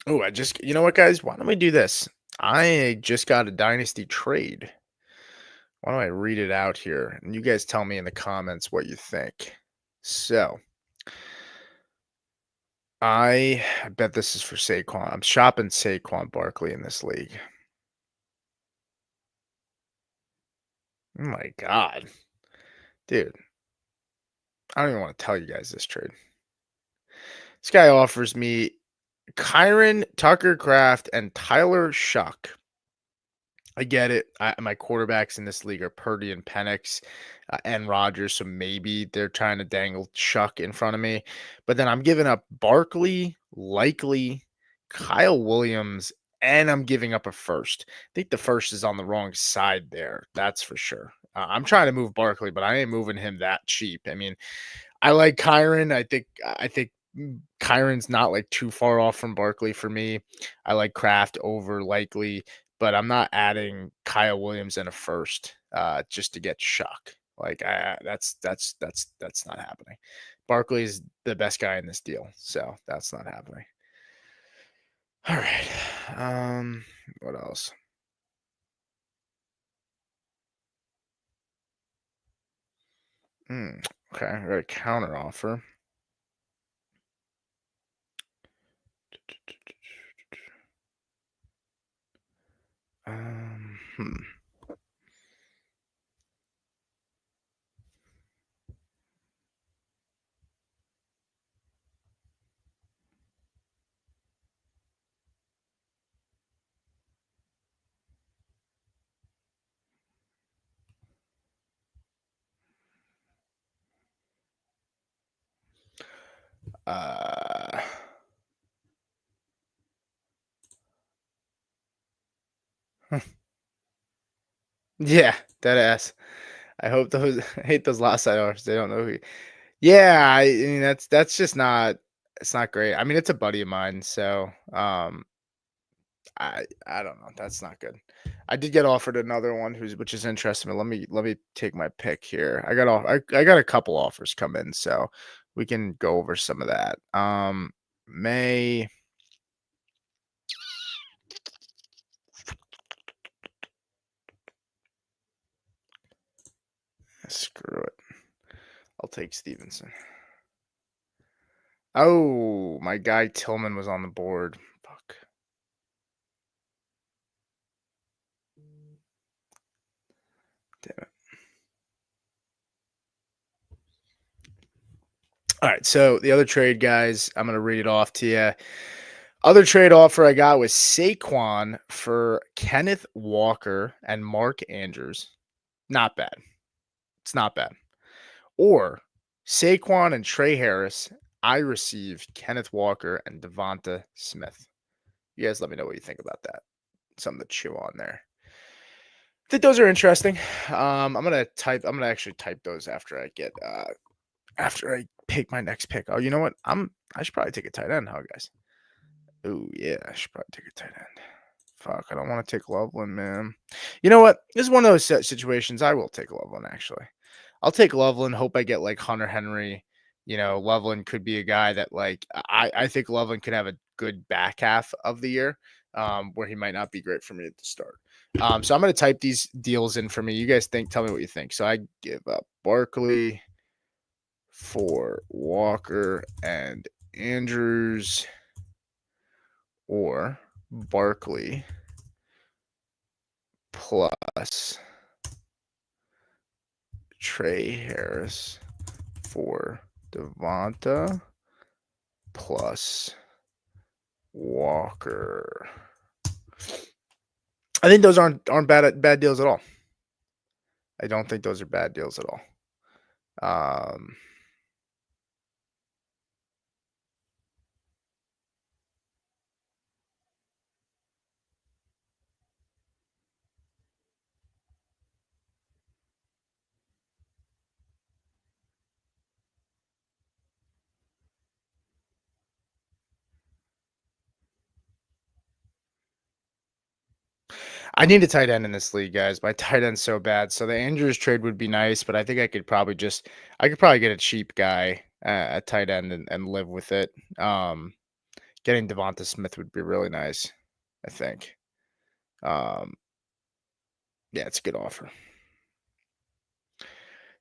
know what, guys? Why don't we do this? I just got a Dynasty trade. Why don't I read it out here? And you guys tell me in the comments what you think. So, I bet this is for Saquon. I'm shopping Saquon Barkley in this league. Oh my God. Dude, I don't even want to tell you guys this trade. This guy offers me Kyron, Tucker Kraft, and Tyler Shuck. I get it. My quarterbacks in this league are Purdy and Penix and Rodgers, so maybe they're trying to dangle Shuck in front of me. But then I'm giving up Barkley, likely Kyle Williams, and I'm giving up a first. I think the first is on the wrong side there. That's for sure. I'm trying to move Barkley, but I ain't moving him that cheap. I mean, I like Kyron. I think Kyron's not like too far off from Barkley for me. I like Kraft over likely, but I'm not adding Kyle Williams in a first just to get Shuck. Like that's not happening. Barkley is the best guy in this deal, so that's not happening. All right. What else? Okay, I got a counter offer. Um, hmm. Uh, yeah, that ass. I hope those I hate those last side offers. They don't know who. Yeah, I mean that's just not it's not great. I mean, it's a buddy of mine, so I don't know. That's not good. I did get offered another one which is interesting. But let me take my pick here. I got a couple offers come in, so we can go over some of that. May screw it. I'll take Stevenson. Oh, my guy Tillman was on the board. Fuck. Damn it. All right, so the other trade, guys, I'm gonna read it off to you. Other trade offer I got was Saquon for Kenneth Walker and Mark Andrews. Not bad. It's not bad. Or Saquon and Trey Harris. I received Kenneth Walker and Devonta Smith. You guys let me know what you think about that. Something to chew on there. I think those are interesting. I'm gonna actually type those after I pick my next pick. Oh, you know what? I should probably take a tight end, huh, guys? Oh yeah, I should probably take a tight end. Fuck, I don't want to take Loveland, man. You know what? This is one of those situations. I will take Loveland, actually. I'll take Loveland. Hope I get like Hunter Henry. Loveland could be a guy that I think Loveland could have a good back half of the year. where he might not be great for me at the start. So I'm going to type these deals in for me. You guys tell me what you think. So I give up Barkley for Walker and Andrews, or Barkley plus Trey Harris for Devonta plus Walker. I think those aren't bad deals at all. I don't think those are bad deals at all. I need a tight end in this league, guys. My tight end's so bad. So the Andrews trade would be nice, but I think I could probably get a cheap guy at tight end and live with it. Getting Devonta Smith would be really nice, I think. Yeah, it's a good offer.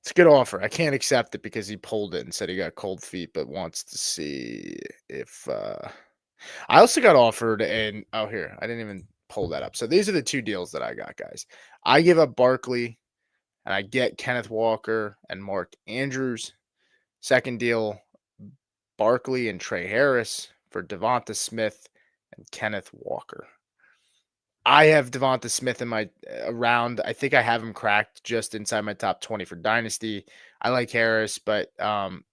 It's a good offer. I can't accept it because he pulled it and said he got cold feet, but wants to see if I also got offered here. I didn't even pull that up. So these are the two deals that I got, guys. I give up Barkley and I get Kenneth Walker and Mark Andrews. Second deal, Barkley and Trey Harris for Devonta Smith and Kenneth Walker. I have Devonta Smith in my round. I think I have him cracked just inside my top 20 for Dynasty. I like Harris, but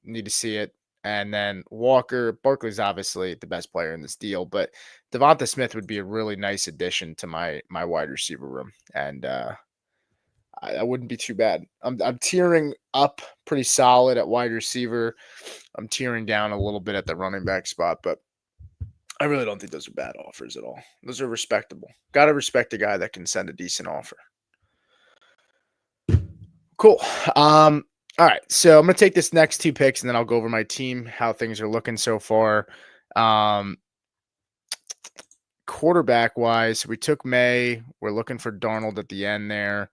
need to see it. And then Barkley's obviously the best player in this deal, but Devonta Smith would be a really nice addition to my wide receiver room. And I wouldn't be too bad. I'm tearing up pretty solid at wide receiver. I'm tearing down a little bit at the running back spot, but I really don't think those are bad offers at all. Those are respectable. Got to respect a guy that can send a decent offer. Cool. All right. So I'm going to take this next two picks and then I'll go over my team, how things are looking so far. Quarterback wise, we took May. We're looking for Darnold at the end there.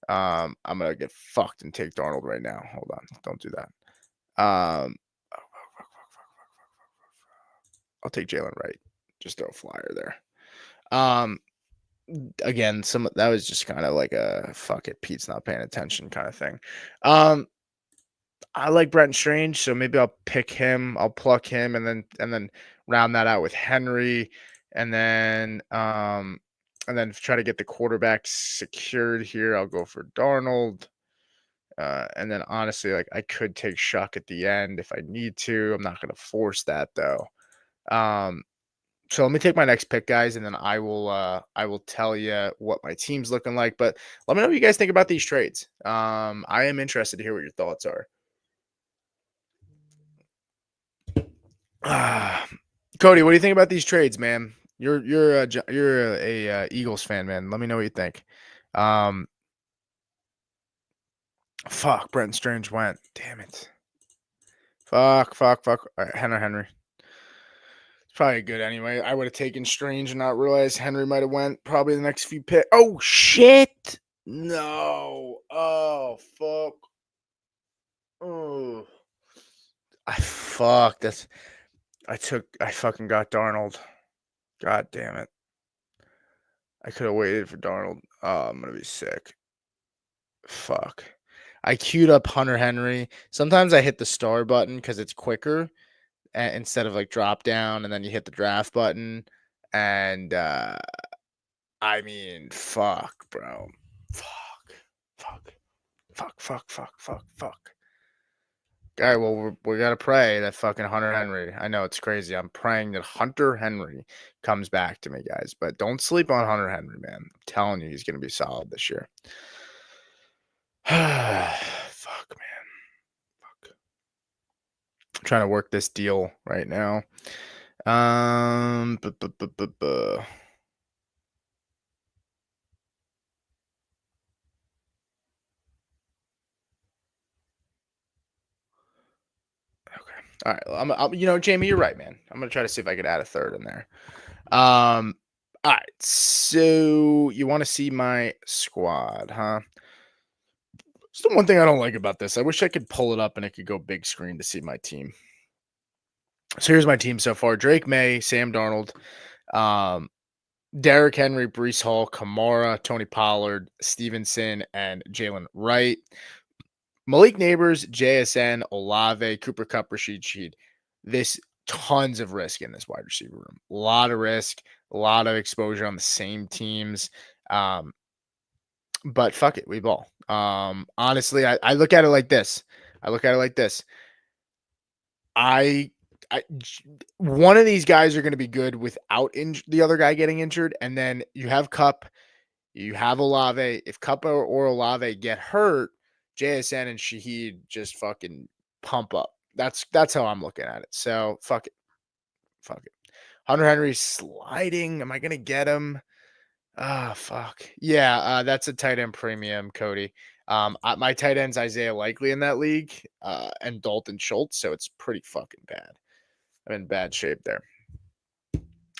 I'm going to get fucked and take Darnold right now. Hold on. Don't do that. I'll take Jalen Wright. Just throw a flyer there. Again, that was just kind of like a fuck it, Pete's not paying attention kind of thing. I like Brenton Strange, so maybe I'll pick him. I'll pluck him and then round that out with Henry, and then try to get the quarterback secured here. I'll go for Darnold. And then honestly, like I could take Shuck at the end if I need to. I'm not gonna force that though. So let me take my next pick, guys, and then I will tell you what my team's looking like. But let me know what you guys think about these trades. I am interested to hear what your thoughts are. Cody, what do you think about these trades, man? You're a Eagles fan, man. Let me know what you think. Fuck, Brenton Strange went. Damn it. Fuck. All right, Henry. It's probably good anyway. I would have taken Strange and not realized Henry might have went probably the next few picks. Oh shit! No. Oh fuck. Oh. I fucking got Darnold. God damn it. I could have waited for Darnold. Oh, I'm gonna be sick. Fuck. I queued up Hunter Henry. Sometimes I hit the star button because it's quicker instead of like drop down, and then you hit the draft button. And I mean, fuck, bro. Fuck. All right, well, we got to pray that fucking Hunter Henry. I know it's crazy. I'm praying that Hunter Henry comes back to me, guys. But don't sleep on Hunter Henry, man. I'm telling you, he's going to be solid this year. Fuck, man. Fuck. I'm trying to work this deal right now. All right. Jamie, you're right, man. I'm gonna try to see if I could add a third in there. All right. So you want to see my squad, huh? It's the one thing I don't like about this. I wish I could pull it up and it could go big screen to see my team. So here's my team so far: Drake May, Sam Darnold, um, Derrick Henry, Brees Hall, Kamara, Tony Pollard, Stevenson, and Jalen Wright. Malik Neighbors, JSN, Olave, Cooper Cup, Rashid Sheed. This tons of risk in this wide receiver room. A lot of risk, a lot of exposure on the same teams. Um, but fuck it, we ball. Honestly, I look at it like this. I look at it like this. I one of these guys are going to be good without the other guy getting injured, and then you have Cup, you have Olave. If Cup or Olave get hurt, JSN and Shaheed just fucking pump up. That's how I'm looking at it. So fuck it, fuck it. Hunter Henry sliding. Am I gonna get him? Ah, fuck. Yeah, that's a tight end premium, Cody. My tight end's Isaiah Likely in that league, and Dalton Schultz, so it's pretty fucking bad. I'm in bad shape there.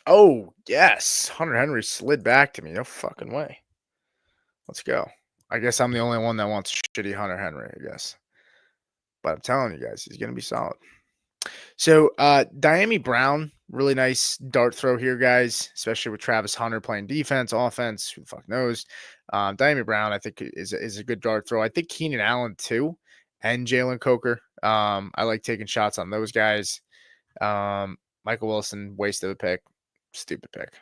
Oh, yes. Hunter Henry slid back to me. No fucking way. Let's go. I guess I'm the only one that wants shitty Hunter Henry, I guess. But I'm telling you guys, he's going to be solid. So, Diami Brown, really nice dart throw here, guys, especially with Travis Hunter playing defense, offense. Who the fuck knows? Diami Brown, I think, is a good dart throw. I think Keenan Allen, too, and Jalen Coker. I like taking shots on those guys. Michael Wilson, waste of a pick. Stupid pick.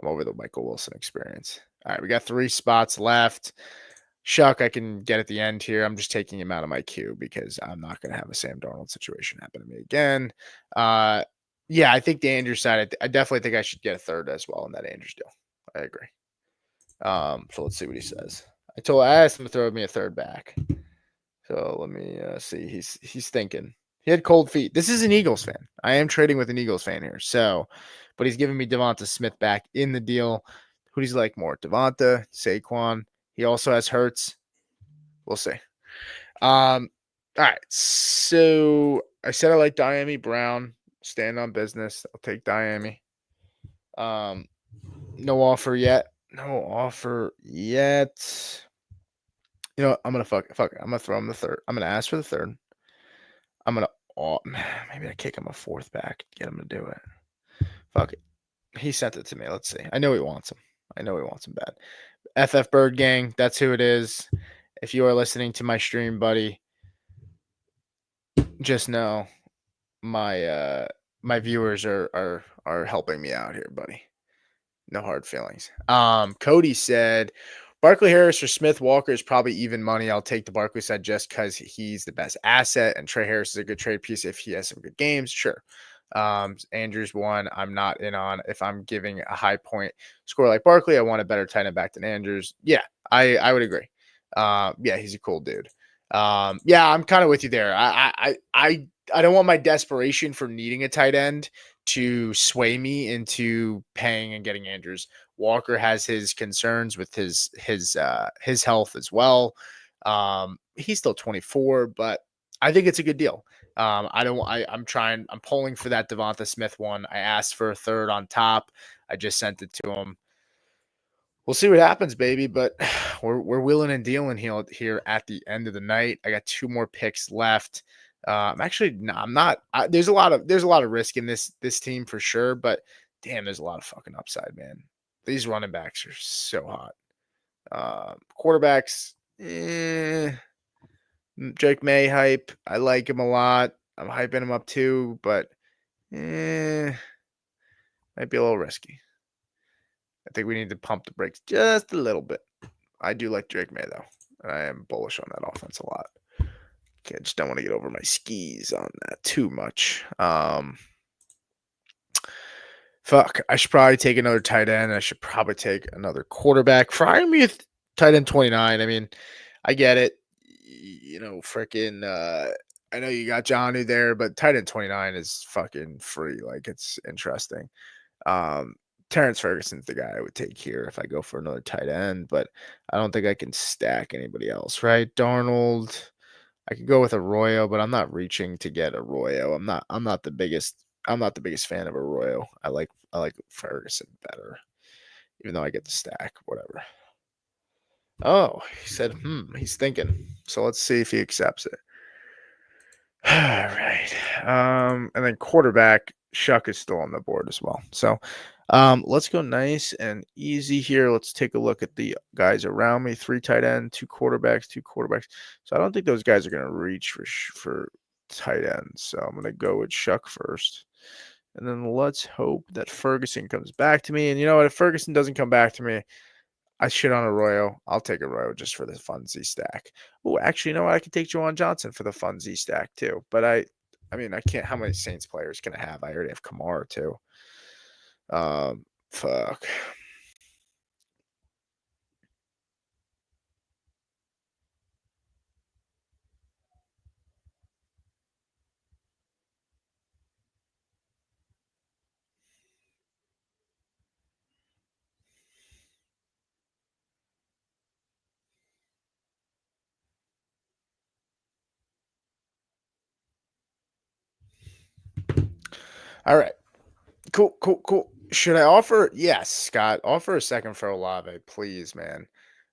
I'm over the Michael Wilson experience. All right, we got 3 spots left. Shuck, I can get at the end here. I'm just taking him out of my queue because I'm not going to have a Sam Darnold situation happen to me again. Yeah, I think the Andrews side, I definitely think I should get a third as well in that Andrews deal. I agree. So let's see what he says. I asked him to throw me a third back. So let me see. He's thinking. He had cold feet. This is an Eagles fan. I am trading with an Eagles fan here. So, but he's giving me Devonta Smith back in the deal. Who does he like more? Devonta, Saquon. He also has Hurts. We'll see. All right. So I said I like Diami Brown. Stand on business. I'll take Diami. No offer yet. No offer yet. You know what? I'm gonna fuck it. I'm gonna throw him the third. I'm gonna ask for the third. I'm gonna maybe I kick him a fourth back, get him to do it. Fuck it. He sent it to me. Let's see. I know he wants him. I know he wants him bad. FF Bird Gang, that's who it is. If you are listening to my stream, buddy, just know my viewers are helping me out here, buddy. No hard feelings. Cody said Barkley Harris or Smith Walker is probably even money. I'll take the Barkley side just because he's the best asset, and Trey Harris is a good trade piece if he has some good games. Sure. Andrews one, I'm not in on. If I'm giving a high point score like Barkley, I want a better tight end back than Andrews. Yeah, I would agree. Yeah, he's a cool dude. Yeah, I'm kind of with you there. I don't want my desperation for needing a tight end to sway me into paying and getting Andrews. Walker has his concerns with his health as well. He's still 24, but I think it's a good deal. I'm polling for that Devonta Smith one. I asked for a third on top. I just sent it to him. We'll see what happens, baby. But we're willing and dealing here at the end of the night. I got 2 more picks left. I'm not. There's a lot of risk in this team for sure. But damn, there's a lot of fucking upside, man. These running backs are so hot. Quarterbacks, Drake May hype. I like him a lot. I'm hyping him up too, but might be a little risky. I think we need to pump the brakes just a little bit. I do like Drake May, though. And I am bullish on that offense a lot. Okay, I just don't want to get over my skis on that too much. Fuck. I should probably take another tight end. I should probably take another quarterback. Fry me with tight end 29. I mean, I get it. You know, freaking I know you got Johnny there, but tight end 29 is fucking free. Like, it's interesting. Terrence Ferguson's the guy I would take here if I go for another tight end, but I don't think I can stack anybody else, right? Darnold, I could go with Arroyo, but I'm not reaching to get Arroyo. I'm not the biggest fan of Arroyo. I like Ferguson better. even though I get the stack, whatever. Oh, he said, he's thinking. So let's see if he accepts it. All right. And then quarterback, Shuck is still on the board as well. So let's go nice and easy here. Let's take a look at the guys around me. 3 tight end, 2 quarterbacks, 2 quarterbacks. So I don't think those guys are going to reach for tight ends. So I'm going to go with Shuck first. And then let's hope that Ferguson comes back to me. And you know what? If Ferguson doesn't come back to me, I shit on Arroyo. I'll take Arroyo just for the funzy stack. Oh, actually, you know what? I could take Juwan Johnson for the funzy stack too. But I mean, I can't. How many Saints players can I have? I already have Kamara too. Fuck. All right. Cool, cool, cool. Should I offer? Yes, Scott. Offer a second for Olave, please, man.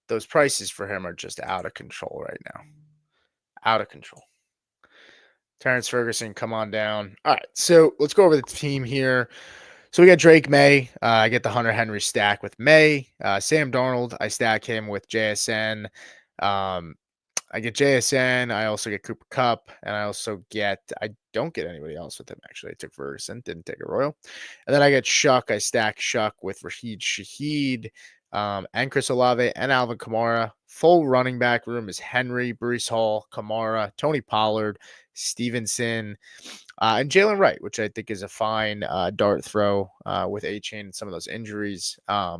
Those prices for him are just out of control right now. Out of control. Terrence Ferguson, come on down. All right, so let's go over the team here. So we got Drake May. I get the Hunter Henry stack with May. Sam Darnold, I stack him with JSN. Um, I get JSN. I also get Cooper Cup, and I don't get anybody else with him. Actually, I took Ferguson, didn't take a Royal, and then I get Shuck. I stack Shuck with Raheed Shaheed, and Chris Olave and Alvin Kamara. Full running back room is Henry, Brees Hall, Kamara, Tony Pollard, Stevenson, and Jalen Wright, which I think is a fine dart throw with A-Chain and some of those injuries. I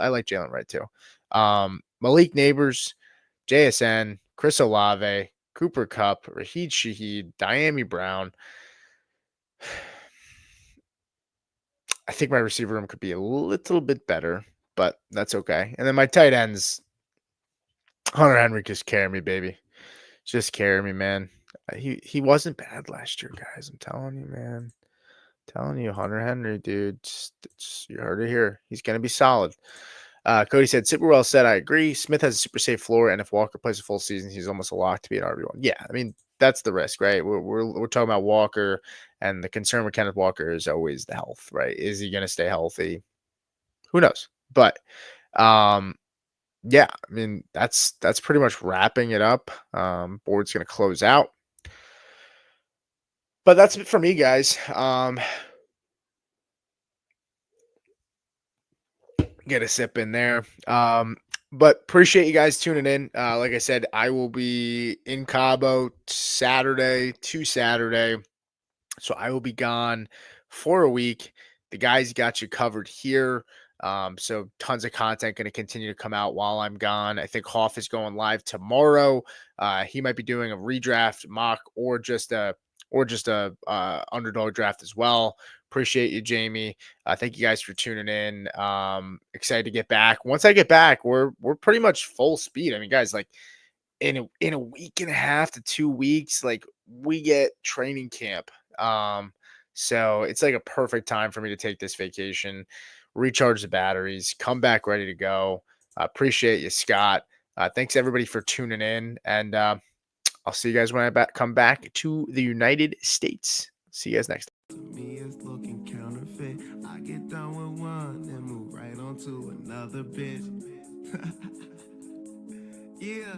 like Jalen Wright too. Malik Neighbors, JSN, Chris Olave, Cooper Cup, Raheed Shaheed, Diami Brown. I think my receiver room could be a little bit better, but that's okay. And then my tight ends, Hunter Henry, just carry me, baby. Just carry me, man. He wasn't bad last year, guys. I'm telling you, man. Telling you, Hunter Henry, dude. You heard it here. He's gonna be solid. Cody said, super well said. I agree. Smith has a super safe floor, and if Walker plays a full season, he's almost a lock to be an RB1. Yeah, I mean, that's the risk, right? We're talking about Walker, and the concern with Kenneth Walker is always the health, right? Is he going to stay healthy? Who knows? But yeah, I mean, that's pretty much wrapping it up. Board's going to close out. But that's it for me, guys. Get a sip in there. But appreciate you guys tuning in. Like I said, I will be in Cabo Saturday to Saturday. So I will be gone for a week. The guys got you covered here. So tons of content going to continue to come out while I'm gone. I think Hoff is going live tomorrow. He might be doing a redraft mock or just a underdog draft as well. Appreciate you, Jamie. Thank you guys for tuning in. Excited to get back. Once I get back, we're pretty much full speed. I mean, guys, like in a week and a half to 2 weeks, like we get training camp. So it's like a perfect time for me to take this vacation, recharge the batteries, come back ready to go. Appreciate you, Scott. Thanks everybody for tuning in, and I'll see you guys when I come back to the United States. See you guys next time. To me, it's looking counterfeit. I get done with one and move right on to another bitch. Yeah.